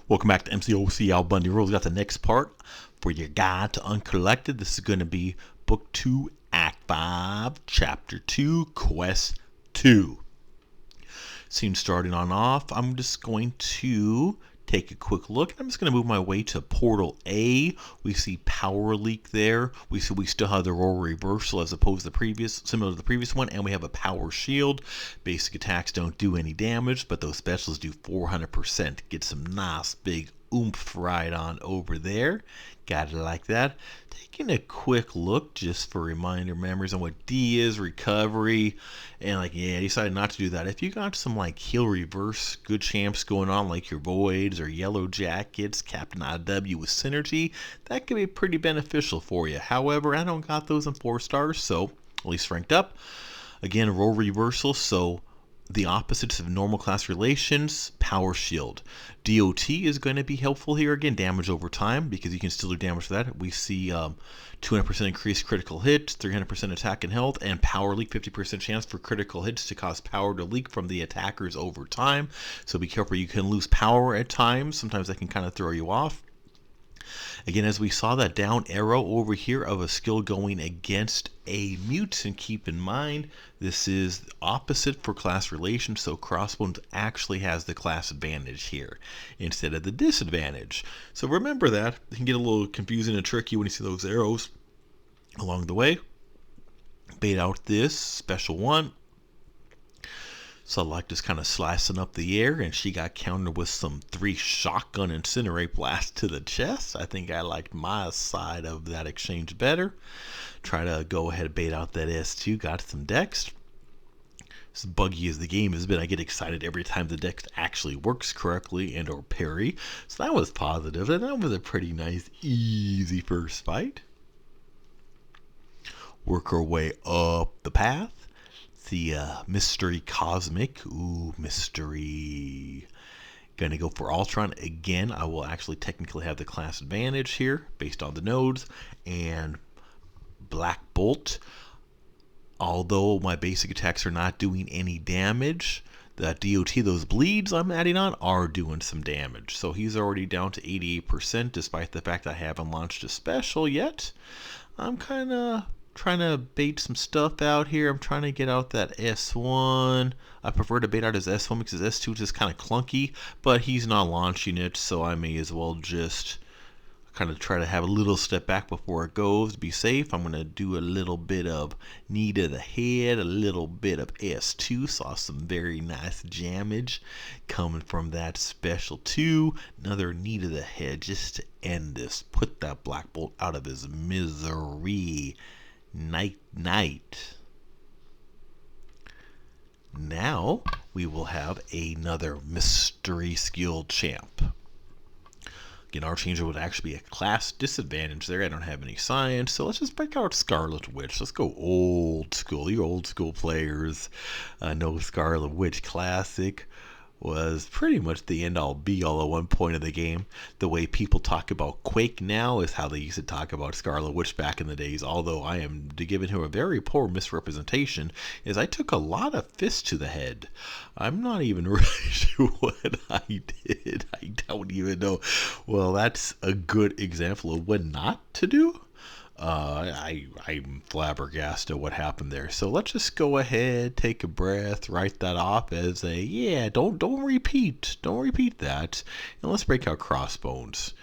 Welcome back to MCOC Al Bundy Rules. We got the next part for your guide to Uncollected. This is going to be Book 2, Act 5, Chapter 2, Quest 2. Scene starting on off, I'm just going to take a quick look. I'm just going to move my way to Portal A. We see power leak there. We see we still have the role reversal as opposed to the previous, similar to the previous one, and we have a power shield. Basic attacks don't do any damage, but those specials do 400%. Get some nice big oomph right on over there. Got it like that. Taking a quick look just for reminder memories on what D is, recovery, and like, yeah, I decided not to do that. If you got some like heal reverse good champs going on like your Voids or Yellow Jackets, Captain IW with Synergy, that could be pretty beneficial for you. However, I don't got those in 4 stars, so at least ranked up. Again, role reversal, so the opposites of normal class relations, power shield. DOT is going to be helpful here again, damage over time, because you can still do damage for that. We see 200% increased critical hits, 300% attack and health, and power leak, 50% chance for critical hits to cause power to leak from the attackers over time. So be careful, you can lose power at times. Sometimes that can kind of throw you off. Again, as we saw that down arrow over here of a skill going against a mutant, keep in mind this is opposite for class relations, so Crossbones actually has the class advantage here instead of the disadvantage. So remember that. It can get a little confusing and tricky when you see those arrows along the way. Bait out this special one. So like just kind of slicing up the air, and she got countered with some 3 shotgun incinerate blast to the chest. I think I liked my side of that exchange better. Try to go ahead and bait out that S2. Got some dex. As buggy as the game has been, I get excited every time the dex actually works correctly and or parry. So that was positive, and that was a pretty nice, easy first fight. Work our way up the path. The mystery cosmic. Ooh, mystery. Gonna go for Ultron again. I will actually technically have the class advantage here based on the nodes. And Black Bolt. Although my basic attacks are not doing any damage, the DOT, those bleeds I'm adding on, are doing some damage. So he's already down to 88% despite the fact I haven't launched a special yet. I'm kind of trying to bait some stuff out here. I'm trying to get out that S1. I prefer to bait out his S1 because his S2 is just kind of clunky, but he's not launching it, so I may as well just kind of try to have a little step back before it goes to be safe. I'm going to do a little bit of knee to the head, a little bit of S2. Saw some very nice damage coming from that special 2. Another knee to the head just to end this. Put that Black Bolt out of his misery. Night. Now we will have another mystery skilled champ. Again, Archangel would actually be a class disadvantage there. I don't have any science, so let's just break out Scarlet Witch. Let's go old school. You old school players know Scarlet Witch Classic was pretty much the end-all be-all at one point of the game. The way people talk about Quake now is how they used to talk about Scarlet Witch back in the days, although I am giving her a very poor misrepresentation, is I took a lot of fists to the head. I'm not even really sure what I did. I don't even know. Well, that's a good example of what not to do. I'm flabbergasted at what happened there. So let's just go ahead, take a breath, write that off as a, yeah, don't repeat that. And let's break out Crossbones.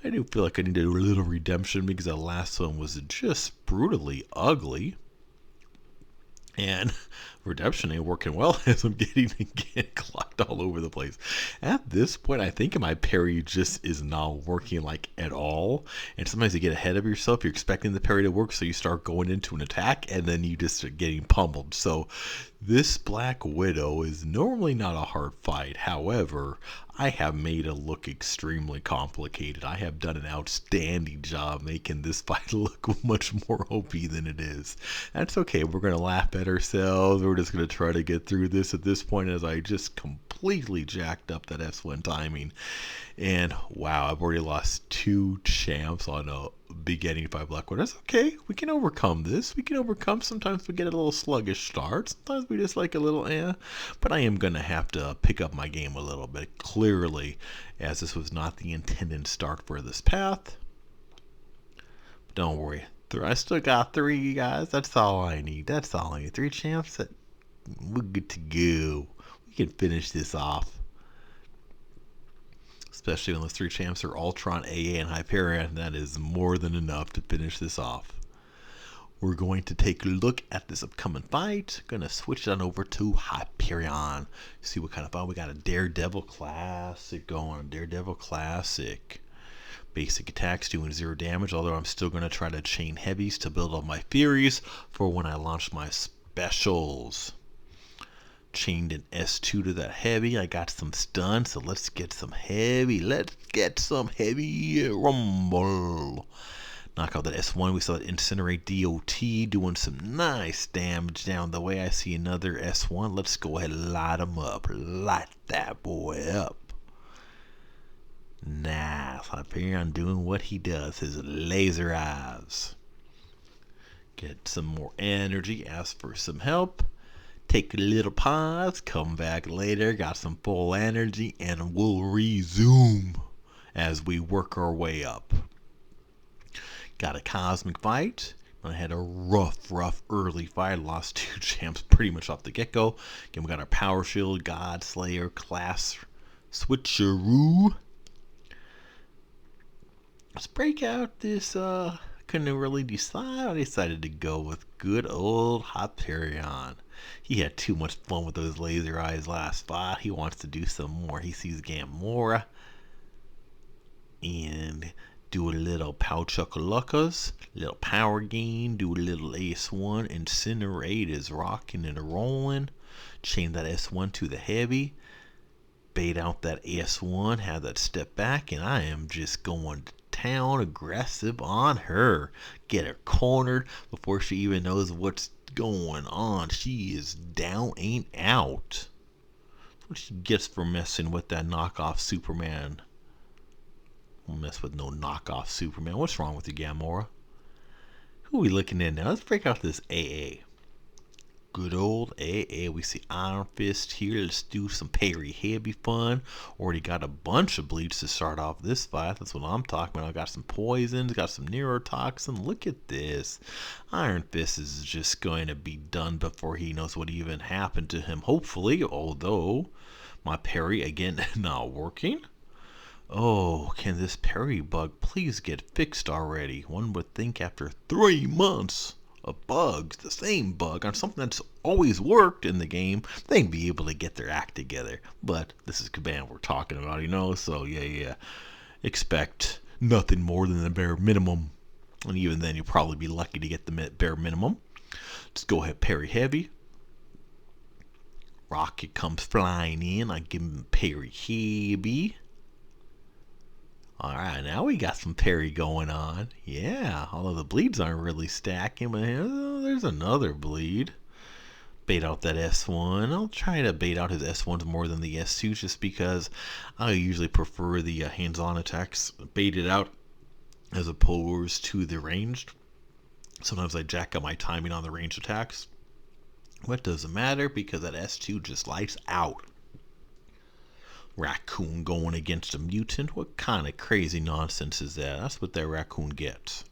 I do feel like I need a little redemption because that last one was just brutally ugly. And redemption ain't working well as I'm getting clocked all over the place. At this point, I think my parry just is not working like at all. And sometimes you get ahead of yourself. You're expecting the parry to work, so you start going into an attack, and then you just start getting pummeled. So this Black Widow is normally not a hard fight. However, I have made it look extremely complicated. I have done an outstanding job making this fight look much more OP than it is. That's okay. We're going to laugh at ourselves. We're just going to try to get through this at this point as I just completely completely jacked up that S1 timing. And wow, I've already lost 2 champs on a beginning 5 luck. But that's okay. We can overcome this. We can overcome. Sometimes we get a little sluggish start. Sometimes we just like a little But I am going to have to pick up my game a little bit, clearly, as this was not the intended start for this path. But don't worry. I still got 3 guys. That's all I need. That's all I need. 3 champs. We're good to go. We can finish this off. Especially when those 3 champs are Ultron, AA, and Hyperion. That is more than enough to finish this off. We're going to take a look at this upcoming fight. Gonna switch on over to Hyperion. See what kind of fight we got. A Daredevil Classic going. Daredevil Classic. Basic attacks doing 0 damage, although I'm still going to try to chain heavies to build up my Furies for when I launch my specials. Chained an S2 to that heavy. I got some stun, so let's get some heavy. Let's get some heavy rumble. Knock out that S1. We saw that Incinerate DOT doing some nice damage down the way. I see another S1. Let's go ahead and light him up. Light that boy up. Nice. Hyperion doing what he does. His laser eyes. Get some more energy. Ask for some help. Take a little pause. Come back later. Got some full energy. And we'll resume as we work our way up. Got a cosmic fight. I had a rough early fight. Lost 2 champs pretty much off the get-go. Again, we got our Power Shield, God Slayer, class switcheroo. Let's break out this, couldn't really decide. I decided to go with good old Hyperion. He had too much fun with those laser eyes last fight. He wants to do some more. He sees Gamora. And do a little Pouchakalookas, little power gain, do a little S1. Incinerate is rocking and rolling. Chain that S1 to the heavy. Bait out that S1, have that step back, and I am just going to town aggressive on her. Get her cornered before she even knows what's going on. She is down and out. That's what she gets for messing with that knockoff Superman. Don't mess with no knockoff Superman. What's wrong with you, Gamora? Who are we looking at now? Let's break out this AA. Good old AA. We see Iron Fist here. Let's do some parry heavy fun. Already got a bunch of bleeds to start off this fight. That's what I'm talking about. I got some poisons, got some neurotoxin. Look at this. Iron Fist is just going to be done before he knows what even happened to him. Hopefully, although my parry again not working. Oh, can this parry bug please get fixed already? One would think after 3 months of bugs, the same bug on something that's always worked in the game, they'd be able to get their act together. But this is Caban we're talking about, you know, so yeah. Expect nothing more than the bare minimum. And even then, you'll probably be lucky to get the bare minimum. Let's go ahead, parry heavy. Rocket comes flying in. I give him parry heavy. Alright, now we got some parry going on. Yeah, although the bleeds aren't really stacking, but there's another bleed. Bait out that S1. I'll try to bait out his S1s more than the S2s just because I usually prefer the hands-on attacks baited out as opposed to the ranged. Sometimes I jack up my timing on the ranged attacks. What doesn't matter because that S2 just lights out. Raccoon going against a mutant. What kind of crazy nonsense is that? That's what that raccoon gets.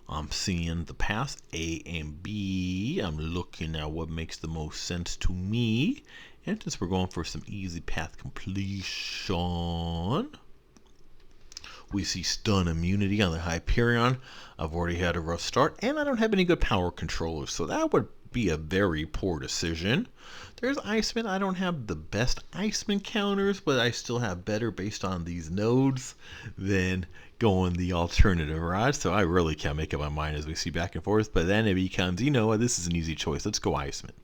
I'm seeing the paths A and B. I'm looking at what makes the most sense to me. And since we're going for some easy path completion, we see stun immunity on the Hyperion. I've already had a rough start, and I don't have any good power controllers, so that would be a very poor decision. There's Iceman. I don't have the best Iceman counters, but I still have better based on these nodes than going the alternative, right? So I really can't make up my mind as we see back and forth, but then it becomes, you know what, this is an easy choice. Let's go Iceman.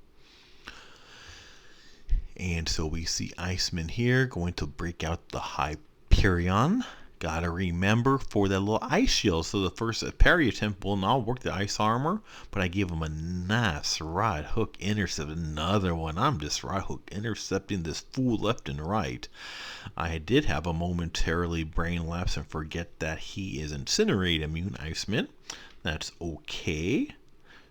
And so we see Iceman here going to break out the Hyperion. Gotta remember for that little ice shield. So the first parry attempt will not work the ice armor, but I give him a nice right hook intercept. Another one. I'm just right hook intercepting this fool left and right. I did have a momentarily brain lapse and forget that he is incinerate immune, Iceman. That's okay.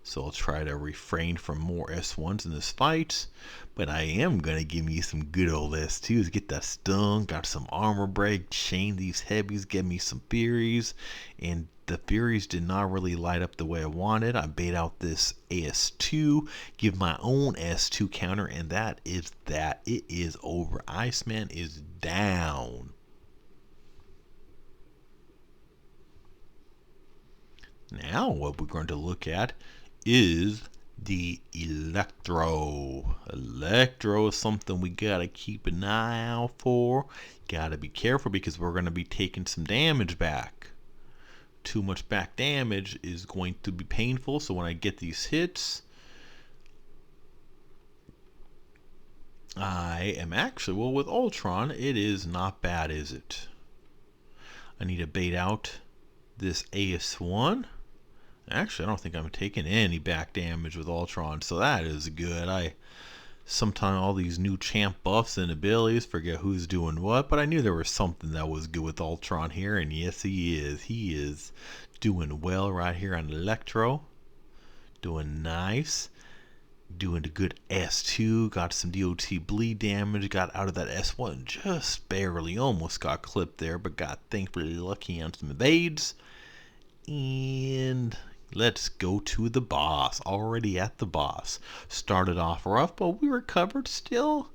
So I'll try to refrain from more S1s in this fight. But I am going to give me some good old S2s. Get that stun, got some armor break, chain these heavies, get me some furies. And the furies did not really light up the way I wanted. I bait out this S2, give my own S2 counter, and that is that. It is over. Iceman is down. Now what we're going to look at is the Electro. Electro is something we gotta keep an eye out for. Gotta be careful because we're gonna be taking some damage back. Too much back damage is going to be painful, so when I get these hits, I am actually, well, with Ultron, it is not bad, is it? I need to bait out this AS1. Actually, I don't think I'm taking any back damage with Ultron, so that is good. Sometimes all these new champ buffs and abilities forget who's doing what, but I knew there was something that was good with Ultron here, and yes, he is. He is doing well right here on Electro. Doing nice. Doing a good S2. Got some DOT bleed damage. Got out of that S1 just barely. Almost got clipped there, but got thankfully lucky on some evades. And let's go to the boss. Already at the boss. Started off rough, but we recovered still.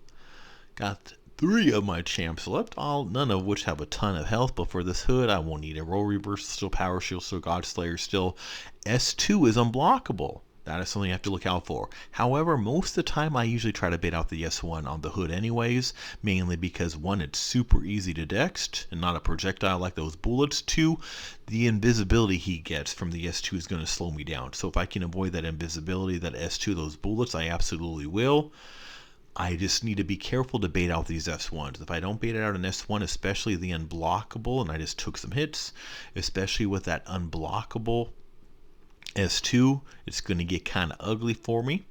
Got 3 of my champs left, none of which have a ton of health, but for this hood, I won't need a roll reversal, still power shield, still God Slayer, still S2 is unblockable. That is something you have to look out for. However, most of the time I usually try to bait out the S1 on the hood anyways, mainly because 1, it's super easy to dext and not a projectile like those bullets. 2, the invisibility he gets from the S2 is going to slow me down. So if I can avoid that invisibility, that S2, those bullets, I absolutely will. I just need to be careful to bait out these S1s. If I don't bait out an S1, especially the unblockable, and I just took some hits, especially with that unblockable S2, it's going to get kind of ugly for me.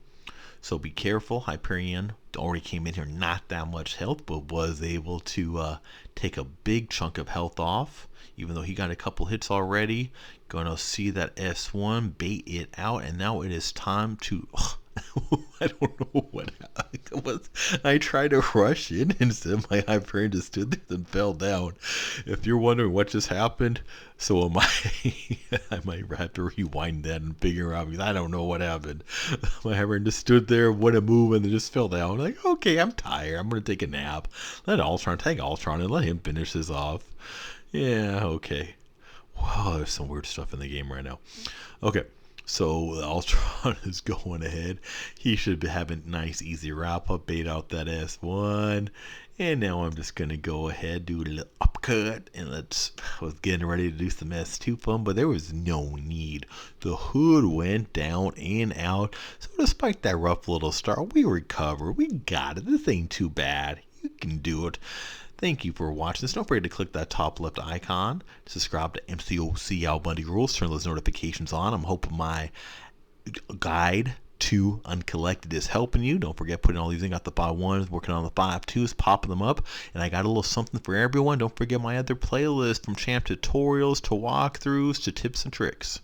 So be careful. Hyperion already came in here not that much health, but was able to take a big chunk of health off, even though he got a couple hits already. Gonna see that S1, bait it out, and now it is time to... I don't know what happened. I tried to rush in instead my Hyperion just stood there and fell down. If you're wondering what just happened, so am I. I might have to rewind that and figure out, because I don't know what happened. My Hyperion just stood there, wouldn't move, and then just fell down. Like, okay, I'm tired. I'm going to take a nap. Let Ultron take Ultron and let him finish this off. Yeah, okay. Wow, there's some weird stuff in the game right now. Okay. So Ultron is going ahead. He should have a nice easy wrap up, bait out that S1. And now I'm just going to go ahead, do a little upcut. And I was getting ready to do some S2 fun, but there was no need. The hood went down and out. So despite that rough little start, we recovered. We got it. This ain't too bad. You can do it. Thank you for watching this. Don't forget to click that top left icon. Subscribe to MCOC Al Bundy Rules. Turn those notifications on. I'm hoping my guide to Uncollected is helping you. Don't forget putting all these in. Got the 5-1s, working on the 5-2s, popping them up. And I got a little something for everyone. Don't forget my other playlist, from champ tutorials to walkthroughs to tips and tricks.